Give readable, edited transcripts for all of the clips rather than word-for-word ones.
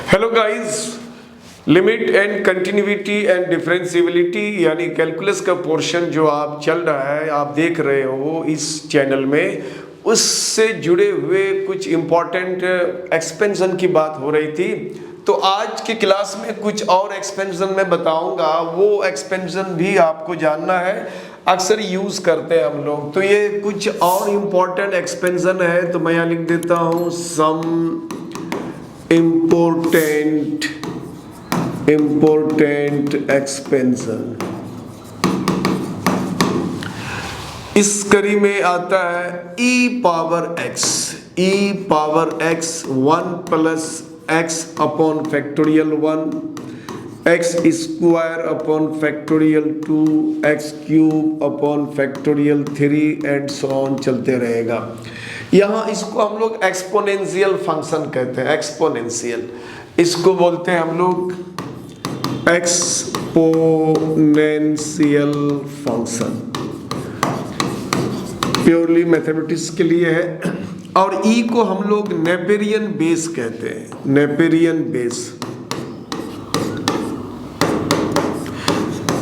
Hello guys, limit and continuity and differentiability यानी calculus का portion जो आप चल रहा है, आप देख रहे हो इस चैनल में, उससे जुड़े हुए कुछ इम्पोर्टेंट एक्सपेंशन की बात हो रही थी। तो आज की क्लास में कुछ और एक्सपेंशन मैं बताऊंगा, वो एक्सपेंशन भी आपको जानना है। अक्सर यूज करते हैं हम लोग, तो ये कुछ और इम्पोर्टेंट एक्सपेंशन है। तो मैं यहाँ लिख देता हूँ सम इम्पोर्टेंट एक्सपेंशन। इस कड़ी में आता है e power x 1 plus x upon factorial 1, x square upon factorial 2, x cube upon factorial 3 and so on चलते रहेगा। यहाँ इसको हम लोग एक्सपोनेंशियल फंक्शन कहते हैं। एक्सपोनेंशियल इसको बोलते हैं हम लोग एक्सपोनेंशियल फंक्शन, प्योरली मैथमेटिक्स के लिए है। और ई को हम लोग नेपेरियन बेस कहते हैं।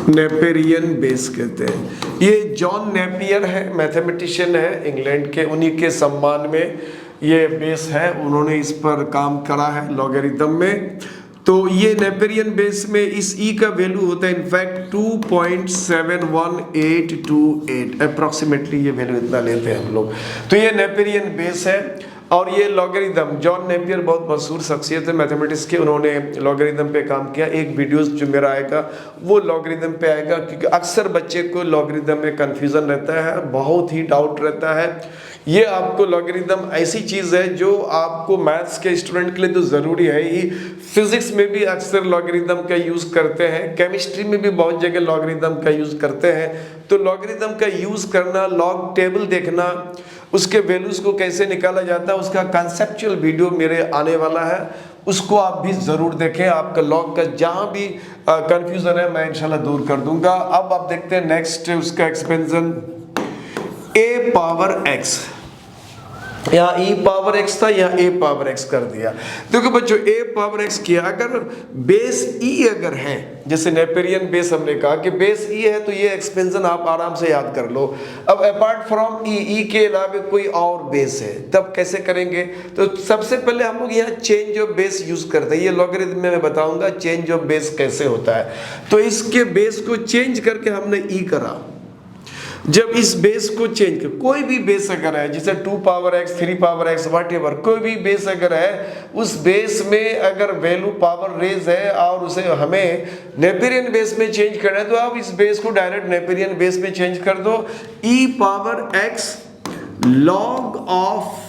नेपेरियन बेस कहते हैं। ये जॉन नेपियर है, मैथमेटिशियन है इंग्लैंड के, उन्हीं के सम्मान में ये बेस है। उन्होंने इस पर काम करा है लॉगरिथम में। तो ये नेपेरियन बेस में इस ई का वैल्यू होता है इनफैक्ट 2.71828 अप्रोक्सीमेटली, ये वैल्यू इतना लेते हैं हम लोग। तो ये नेपेरियन बेस है। और ये लॉगरिथम, जॉन नेपियर बहुत मशहूर शख्सियत है मैथमेटिक्स के, उन्होंने लॉगरिथम पे काम किया। एक वीडियोस जो मेरा आएगा वो लॉगरिथम पे आएगा, क्योंकि अक्सर बच्चे को लॉगरिथम में कंफ्यूजन रहता है, बहुत ही डाउट रहता है। ये आपको लॉगरिथम ऐसी चीज़ है जो आपको मैथ्स के स्टूडेंट के लिए तो ज़रूरी है ही, फिजिक्स में भी अक्सर लॉगरिथम का यूज़ करते हैं, केमिस्ट्री में भी बहुत जगह लॉगरिथम का यूज़ करते हैं। तो लॉगरिथम का यूज़ करना, लॉग टेबल देखना, उसके वैल्यूज़ को कैसे निकाला जाता है, उसका कंसेप्चुअल वीडियो मेरे आने वाला है, उसको आप भी ज़रूर देखें। आपका लॉग का जहाँ भी कंफ्यूजन है मैं इंशाल्लाह दूर कर दूंगा। अब आप देखते हैं नेक्स्ट उसका एक्सपेंशन a पावर x। यहाँ e पावर x था, यहाँ a पावर x कर दिया। देखो बच्चों, a पावर x किया, अगर बेस e अगर है, जैसे नेपेरियन बेस हमने कहा कि बेस e है, तो ये एक्सपेंशन आप आराम से याद कर लो। अब अपार्ट फ्रॉम e के अलावा कोई और बेस है, तब कैसे करेंगे? तो सबसे पहले हम लोग यहाँ चेंज ऑफ बेस यूज करते हैं। ये लॉगरिथम में मैं बताऊंगा चेंज ऑफ बेस कैसे होता है। तो इसके बेस को चेंज करके हमने e करा। जब इस बेस को चेंज कर, कोई भी बेस अगर है, जैसे 2 power x 3 power x whatever, कोई भी बेस अगर है, उस बेस में अगर वैल्यू पावर रेज है और उसे हमें नेपेरियन बेस में चेंज करना है, तो आप इस बेस को डायरेक्ट नेपेरियन बेस में चेंज कर दो। e power x log of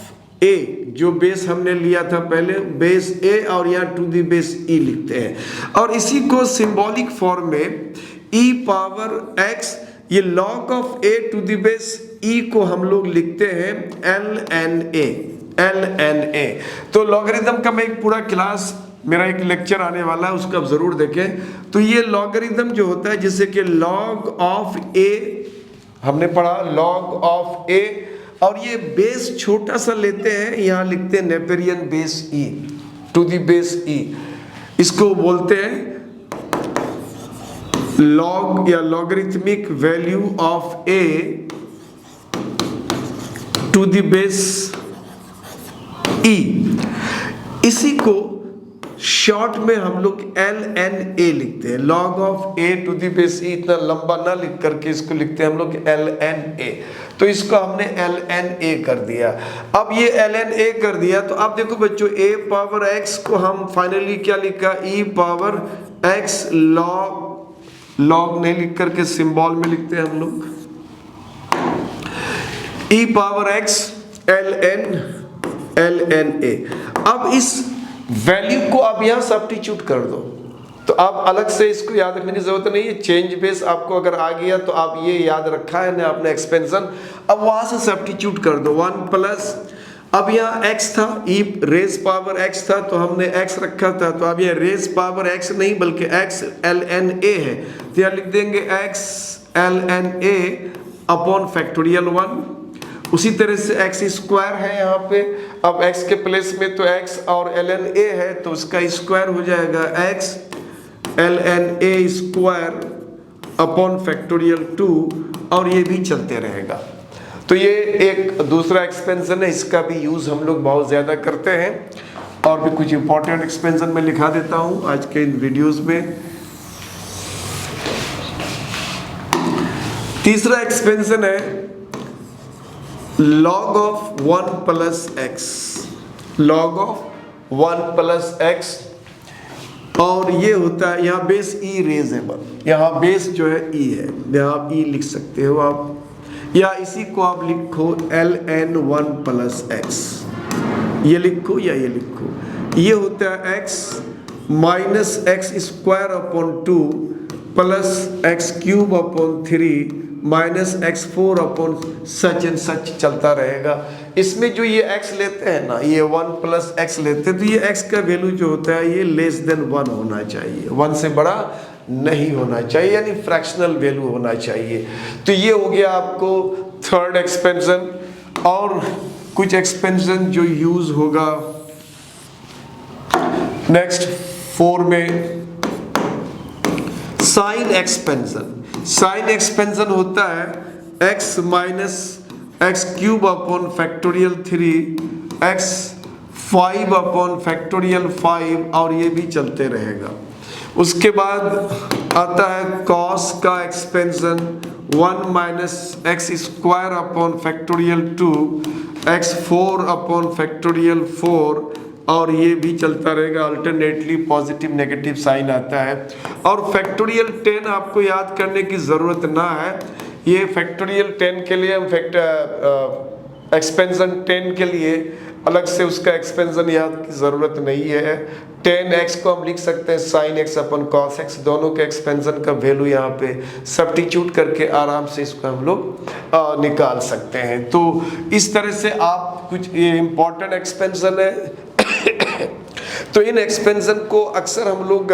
a, जो बेस हमने लिया था पहले, बेस a, और यहाँ टू द बेस e लिखते हैं। और इसी को सिंबॉलिक फॉर्म में e पावर x, ये log of a to the base e को हम लोग लिखते हैं ln a। तो लॉगरिथम का मैं एक पूरा क्लास, मेरा एक लेक्चर आने वाला है, उसको आप जरूर देखें। तो ये लॉगरिथम जो होता है, जैसे कि log ऑफ a हमने पढ़ा, log ऑफ a, और ये बेस छोटा सा लेते हैं, यहाँ लिखते हैं Naperian base e to the base e। इसको बोलते हैं लॉग या logarithmic value of a to the base e। इसी को शॉर्ट में हम लोग ln a लिखते हैं। log of a to the base e, इतना लंबा ना लिख करके इसको लिखते हैं हम लोग ln a। तो इसको हमने ln a कर दिया। अब ये ln a कर दिया, तो अब देखो बच्चों, a पावर x को हम फाइनली क्या लिखा, e पावर x लॉग नहीं लिख करके सिंबल में लिखते हैं हम लोग e power x ln a। अब इस वैल्यू को आप यहाँ सब्स्टिट्यूट कर दो। तो आप अलग से इसको याद रखने की जरूरत नहीं है। चेंज बेस आपको अगर आ गया तो आप ये याद रखा है ना आपने एक्सपेंशन, अब वहां से सब्स्टिट्यूट कर दो। 1 प्लस, अब यहाँ x था, e रेज पावर x था, तो हमने x रखा था, तो अब ये रेज पावर x नहीं बल्कि x ln a है, तो यहाँ लिख देंगे x ln a upon factorial 1 उसी तरह से एक्स स्क्वायर है यहाँ पे। अब एक्स के प्लेस में तो एक्स और ln a है, तो उसका स्क्वायर हो जाएगा x ln a square upon factorial 2, और ये भी चलते रहेगा। तो ये एक दूसरा एक्सपेंशन है, इसका भी यूज़ हम लोग बहुत ज़्यादा करते हैं। और भी कुछ इंपॉर्टेंट एक्सपेंशन मैं लिखा देता हूँ आज के इन वीडियोस में। तीसरा एक्सपेंशन है log of 1 plus x, log of 1 plus x, और ये होता है यहाँ बेस ई रेजेबल, यहाँ बेस जो है ई है, यहाँ आप ई लिख सकते हो आप, या इसी को आप लिखो ln 1 प्लस एक्स, ये लिखो या ये लिखो। ये होता है x minus x square upon 2 plus x cube upon 3 minus x4 upon such and such चलता रहेगा। इसमें जो ये x लेते हैं ना, ये 1 प्लस एक्स लेते हैं, तो ये x का वैल्यू जो होता है ये लेस देन 1 होना चाहिए, 1 से बड़ा नहीं होना चाहिए, यानी फ्रैक्शनल वैल्यू होना चाहिए। तो ये हो गया आपको थर्ड एक्सपेंशन। और कुछ एक्सपेंशन जो यूज होगा नेक्स्ट 4 में, साइन एक्सपेंशन। साइन एक्सपेंशन होता है x minus x cube upon factorial 3 x 5 upon factorial 5, और ये भी चलते रहेगा। उसके बाद आता है कॉस का expansion 1 minus x square upon factorial 2 x 4 upon factorial 4, और ये भी चलता रहेगा। अल्टरनेटली पॉजिटिव नेगेटिव साइन आता है। और फैक्टोरियल 10 आपको याद करने की ज़रूरत ना है, ये फैक्टोरियल 10 के लिए हम एक्सपेंशन 10 के लिए अलग से उसका एक्सपेंशन याद की ज़रूरत नहीं है। 10x को हम लिख सकते हैं sine x upon cos x, दोनों के एक्सपेंशन का वैल्यू यहाँ पे सब्स्टिट्यूट करके आराम से इसको हम लोग निकाल सकते हैं। तो इस तरह से आप कुछ ये इम्पॉर्टेंट एक्सपेंशन है तो इन एक्सपेंशन को अक्सर हम लोग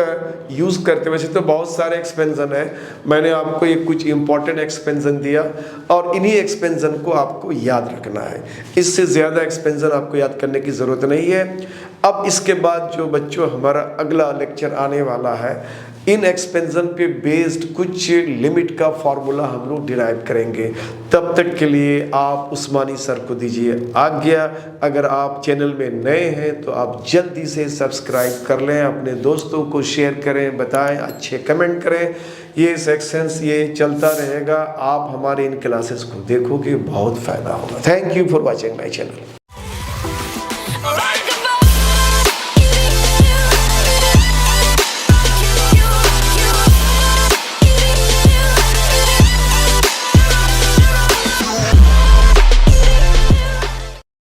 यूज़ करते हैं। वैसे तो बहुत सारे एक्सपेंशन है, मैंने आपको ये कुछ इंपॉर्टेंट एक्सपेंशन दिया, और इन्हीं एक्सपेंशन को आपको याद रखना है। इससे ज़्यादा एक्सपेंशन आपको याद करने की ज़रूरत नहीं है। अब इसके बाद जो बच्चों हमारा अगला लेक्चर आने वाला है, इन एक्सपेंशन पे बेस्ड कुछ लिमिट का फॉर्मूला हम लोग डिराइव करेंगे। तब तक के लिए आप उस्मानी सर को दीजिए आज्ञा। अगर आप चैनल में नए हैं तो आप जल्दी से सब्सक्राइब कर लें, अपने दोस्तों को शेयर करें, बताएं, अच्छे कमेंट करें। ये सेक्शंस ये चलता रहेगा, आप हमारे इन क्लासेस को देखोगे, बहुत फ़ायदा होगा। Thank you for watching my channel.